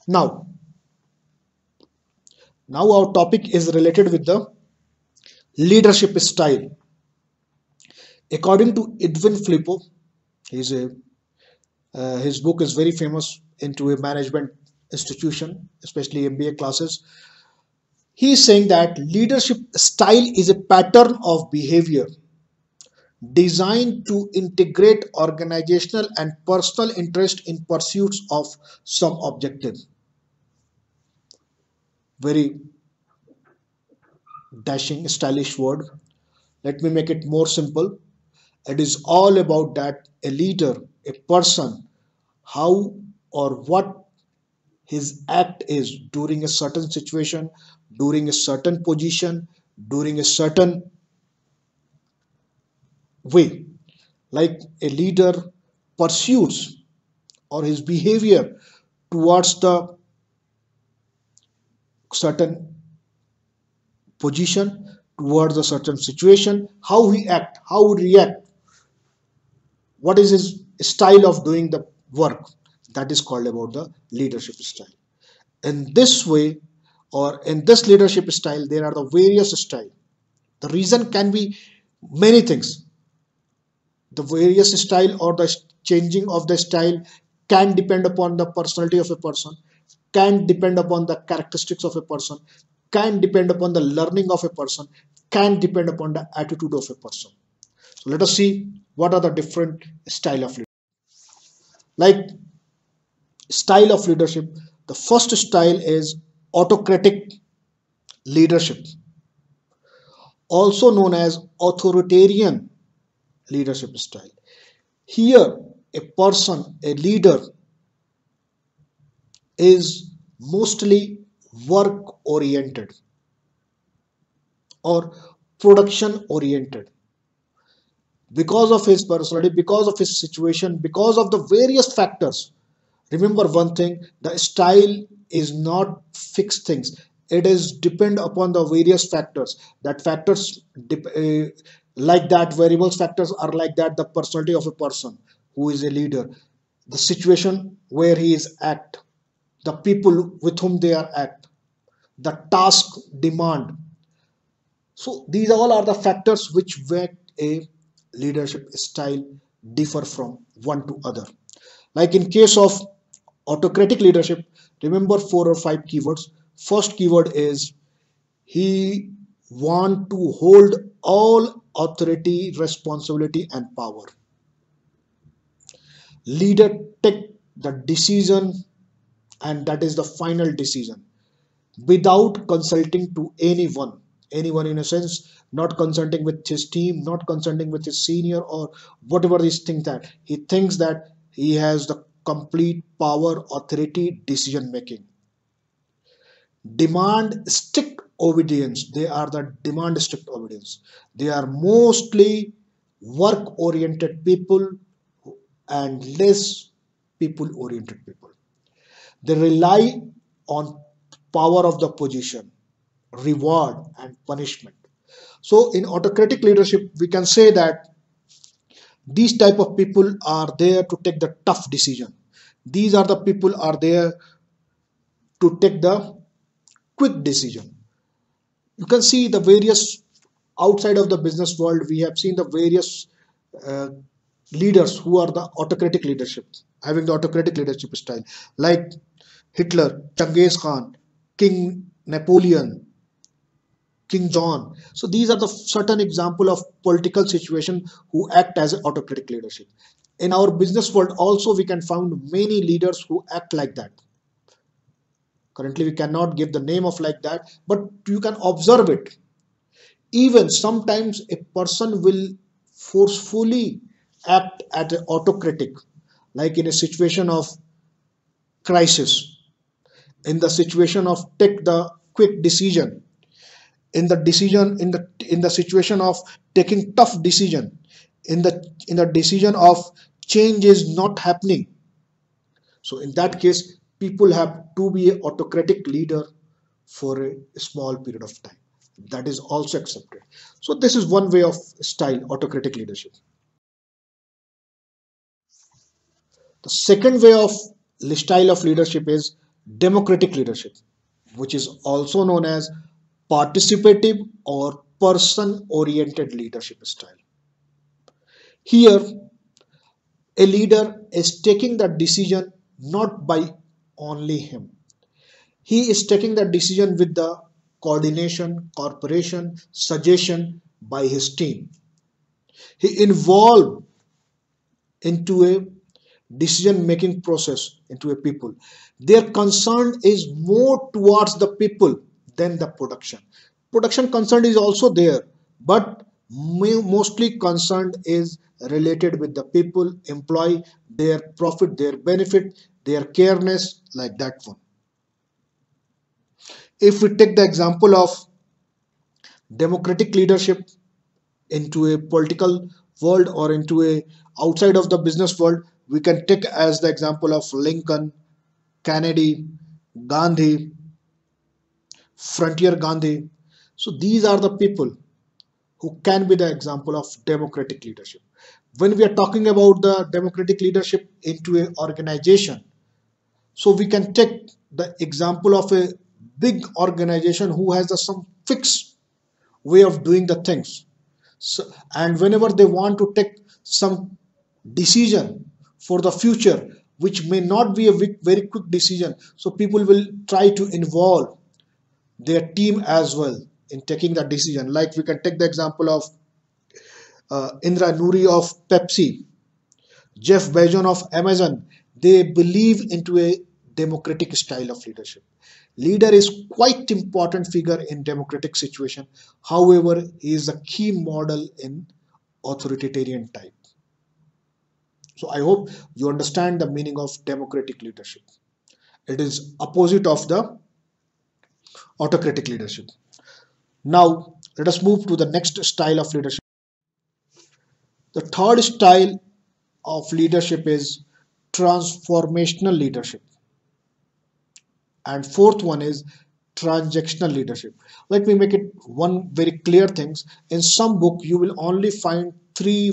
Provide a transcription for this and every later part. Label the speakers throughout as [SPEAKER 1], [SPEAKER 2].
[SPEAKER 1] Now, our topic is related with the leadership style. According to Edwin Filippo, he's a his book is very famous into a management institution, especially MBA classes. He is saying that leadership style is a pattern of behavior designed to integrate organizational and personal interest in pursuits of some objective. Very dashing, stylish word. Let me make it more simple. It is all about that a leader, a person, how or what his act is during a certain situation, during a certain position, during a certain way. Like a leader pursues or his behavior towards the certain position, towards a certain situation, how he act, how he react, what is his style of doing the work. That is called about the leadership style. In this way, or in this leadership style, there are the various styles. The reason can be many things. The various style or the changing of the style can depend upon the personality of a person, can depend upon the characteristics of a person, can depend upon the learning of a person, can depend upon the attitude of a person. So let us see what are the different style of leadership. Like style of leadership, the first style is autocratic leadership, also known as authoritarian leadership style. Here, a person, a leader, is mostly work oriented or production oriented. Because of his personality, because of his situation, because of the various factors. Remember one thing, the style is not fixed things. It is depend upon the various factors. That factors like that, variables factors are like that, the personality of a person who is a leader, the situation where he is at, the people with whom they are at, the task demand. So these all are the factors which make a leadership style differ from one to other. Like in case of autocratic leadership, remember 4 or 5 keywords. First keyword is he want to hold all authority, responsibility and power. Leader take the decision, and that is the final decision, without consulting to anyone in a sense, not consulting with his team, not consulting with his senior or whatever these things, that he thinks that he has the complete power, authority, decision making. Demand strict obedience, they are the demand strict obedience. They are mostly work oriented people and less people oriented people. They rely on power of the position, reward and punishment. So in autocratic leadership, we can say that these type of people are there to take the tough decision. These are the people are there to take the quick decision. You can see the various outside of the business world, we have seen the various uh, leaders who are the autocratic leadership, having the autocratic leadership style, like Hitler, Genghis Khan, King Napoleon, King John. So these are the certain example of political situation who act as autocratic leadership. In our business world also we can find many leaders who act like that. Currently we cannot give the name of like that, but you can observe it. Even sometimes a person will forcefully act at an autocratic, like in a situation of crisis, in the situation of take the quick decision, in the decision in the situation of taking tough decision, in the decision of change is not happening. So in that case, people have to be an autocratic leader for a small period of time. That is also accepted. So this is one way of style, autocratic leadership. The second way of style of leadership is Democratic leadership, which is also known as participative or person-oriented leadership style. Here, a leader is taking the decision not by only him. He is taking the decision with the coordination, cooperation, suggestion by his team. He involved into a decision making process into a people. Their concern is more towards the people than the production concern is also there, but mostly concerned is related with the people, employee, their profit, their benefit, their careness, like that one. If we take the example of democratic leadership into a political world or into a outside of the business world, we can take as the example of Lincoln, Kennedy, Gandhi, Frontier Gandhi. So these are the people who can be the example of democratic leadership. When we are talking about the democratic leadership into an organization, so we can take the example of a big organization who has some fixed way of doing the things. So, and whenever they want to take some decision for the future, which may not be a very quick decision, so people will try to involve their team as well in taking that decision. Like we can take the example of Indra Nuri of Pepsi, Jeff Bezos of Amazon. They believe into a democratic style of leadership. Leader is quite important figure in democratic situation. However, he is a key model in authoritarian type. So I hope you understand the meaning of democratic leadership. It is opposite of the autocratic leadership. Now let us move to the next style of leadership. The third style of leadership is transformational leadership, and fourth one is transactional leadership. Let me make it one very clear things. In some book you will only find three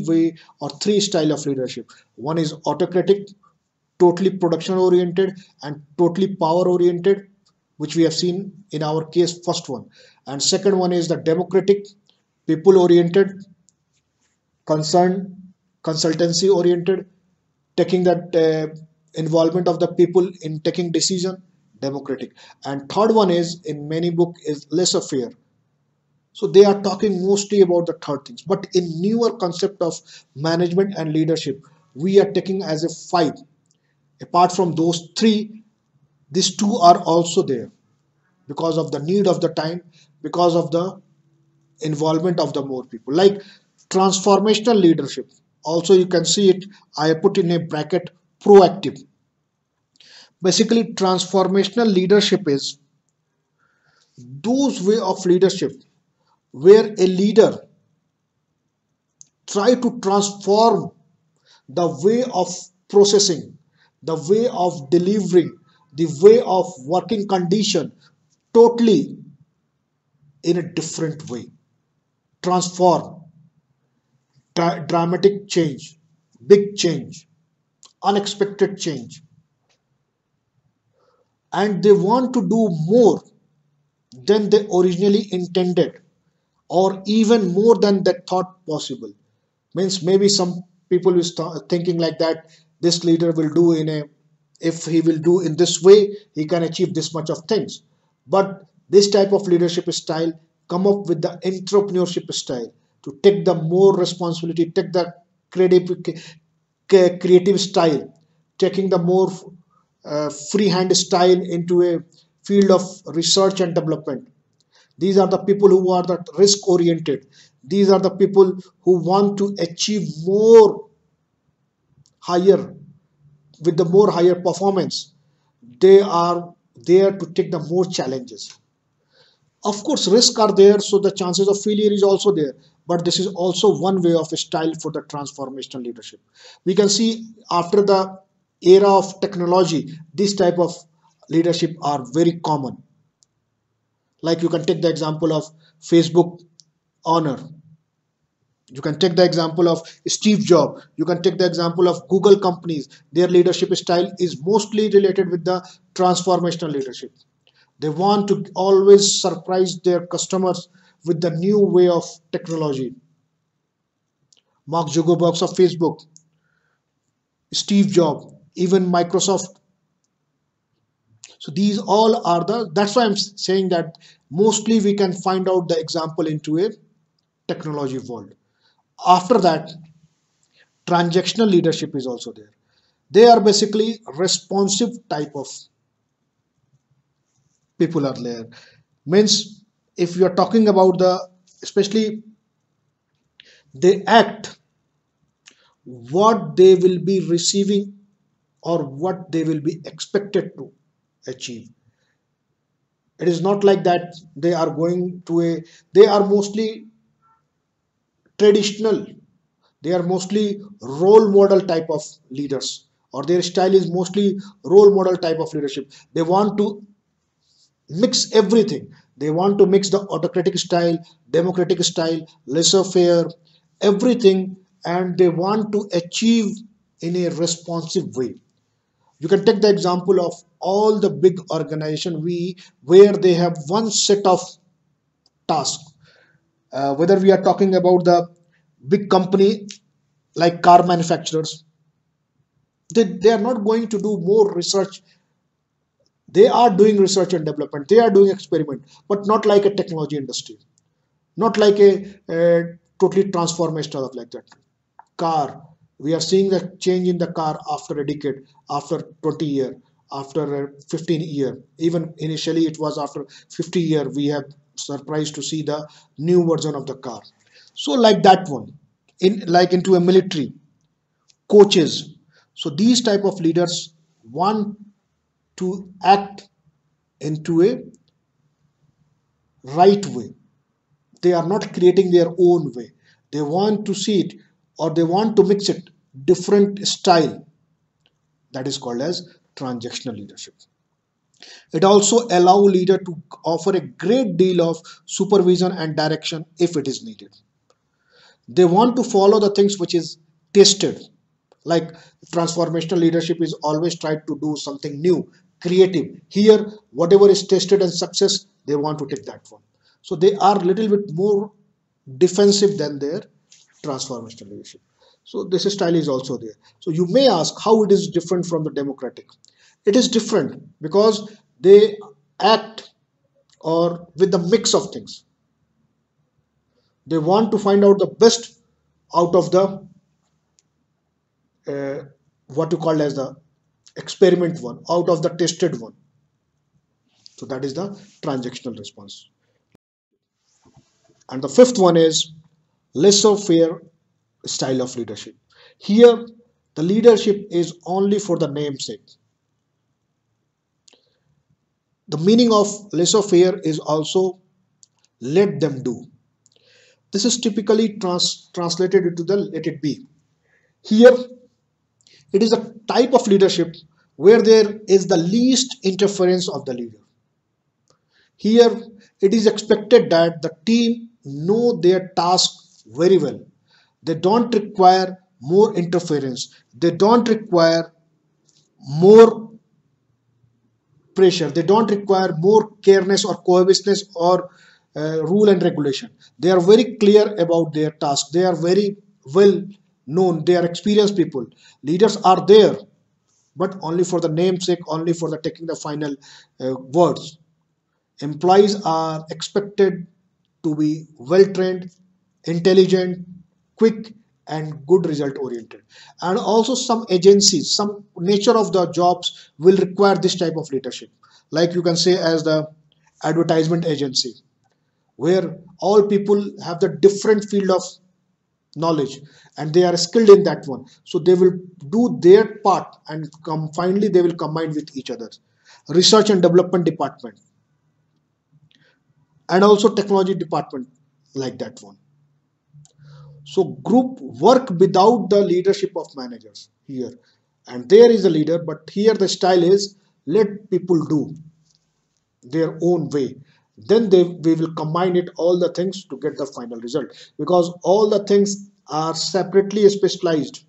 [SPEAKER 1] style of leadership. One is autocratic, totally production oriented and totally power oriented, which we have seen in our case first one. And second one is the democratic, people oriented, concerned, consultancy oriented, taking that involvement of the people in taking decision, democratic. And third one is in many book is laissez-faire. So they are talking mostly about the third things, but in newer concept of management and leadership we are taking as a five. Apart from those three, these two are also there because of the need of the time, because of the involvement of the more people. Like transformational leadership, also you can see it, I put in a bracket proactive. Basically transformational leadership is those way of leadership where a leader try to transform the way of processing, the way of delivering, the way of working condition totally in a different way. Transform, dramatic change, big change, unexpected change. And they want to do more than they originally intended or even more than they thought possible. Means maybe some people will start thinking like that, this leader will do if he will do in this way, he can achieve this much of things. But this type of leadership style come up with the entrepreneurship style to take the more responsibility, take the creative style, taking the more freehand style into a field of research and development. These are the people who are the risk oriented. These are the people who want to achieve more higher with the more higher performance. They are there to take the more challenges. Of course, risks are there, so the chances of failure is also there. But this is also one way of a style for the transformational leadership. We can see after the era of technology, this type of leadership are very common. Like you can take the example of Facebook owner. You can take the example of Steve Jobs. You can take the example of Google companies. Their leadership style is mostly related with the transformational leadership. They want to always surprise their customers with the new way of technology. Mark Zuckerberg of Facebook, Steve Jobs, even Microsoft. So these all are that's why I'm saying that mostly we can find out the example into a technology world. After that, transactional leadership is also there. They are basically responsive type of people are there. Means if you are talking about especially they act what they will be receiving or what they will be expected to achieve. It is not like that they are going to they are mostly traditional. They are mostly role model type of leaders, or their style is mostly role model type of leadership. They want to mix everything. They want to mix the autocratic style, democratic style, laissez-faire, everything, and they want to achieve in a responsive way. You can take the example of all the big organization where they have one set of tasks. Whether we are talking about the big company like car manufacturers, they are not going to do more research. They are doing research and development. They are doing experiment, but not like a technology industry, not like a totally transformational like that. Car, we are seeing the change in the car after a decade, after 20 year, after 15 year. Even initially it was after 50 year we have surprised to see the new version of the car. So like that one, in like into a military, coaches. So these type of leaders want to act into a right way. They are not creating their own way. They want to see it, or they want to mix it different style. That is called as transactional leadership. It also allows leader to offer a great deal of supervision and direction if it is needed. They want to follow the things which is tested. Like transformational leadership is always tried to do something new, creative. Here, whatever is tested and success, they want to take that one. So they are a little bit more defensive than their transformational leadership. So this style is also there. So you may ask how it is different from the democratic. It is different because they act or with the mix of things. They want to find out the best out of the what you call as the experiment one, out of the tested one. So that is the transactional response. And the fifth one is laissez-faire style of leadership. Here, the leadership is only for the namesake. The meaning of laissez-faire is also let them do. This is typically translated into the let it be. Here, it is a type of leadership where there is the least interference of the leader. Here, it is expected that the team know their task very well. They don't require more interference. They don't require more pressure. They don't require more careness or cohesiveness or rule and regulation. They are very clear about their task. They are very well known. They are experienced people. Leaders are there, but only for the namesake, only for the taking the final words. Employees are expected to be well trained, intelligent, quick, and good result oriented. And also some agencies, some nature of the jobs will require this type of leadership. Like you can say as the advertisement agency, where all people have the different field of knowledge and they are skilled in that one. So they will do their part and finally they will combine with each other. Research and development department and also technology department like that one. So group work without the leadership of managers here, and there is a leader, but here the style is let people do their own way. Then we will combine it all the things to get the final result, because all the things are separately specialized,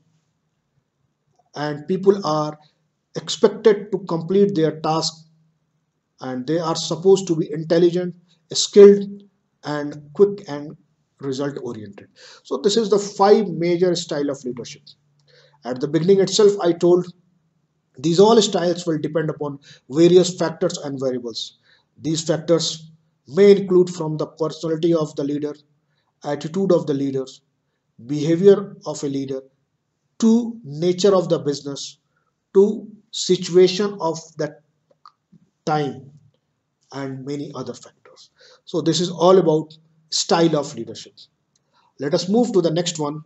[SPEAKER 1] and people are expected to complete their task, and they are supposed to be intelligent, skilled, and quick and result oriented. So this is the five major style of leadership. At the beginning itself I told these all styles will depend upon various factors and variables. These factors may include from the personality of the leader, attitude of the leaders, behavior of a leader, to nature of the business, to situation of that time, and many other factors. So this is all about style of leadership. Let us move to the next one.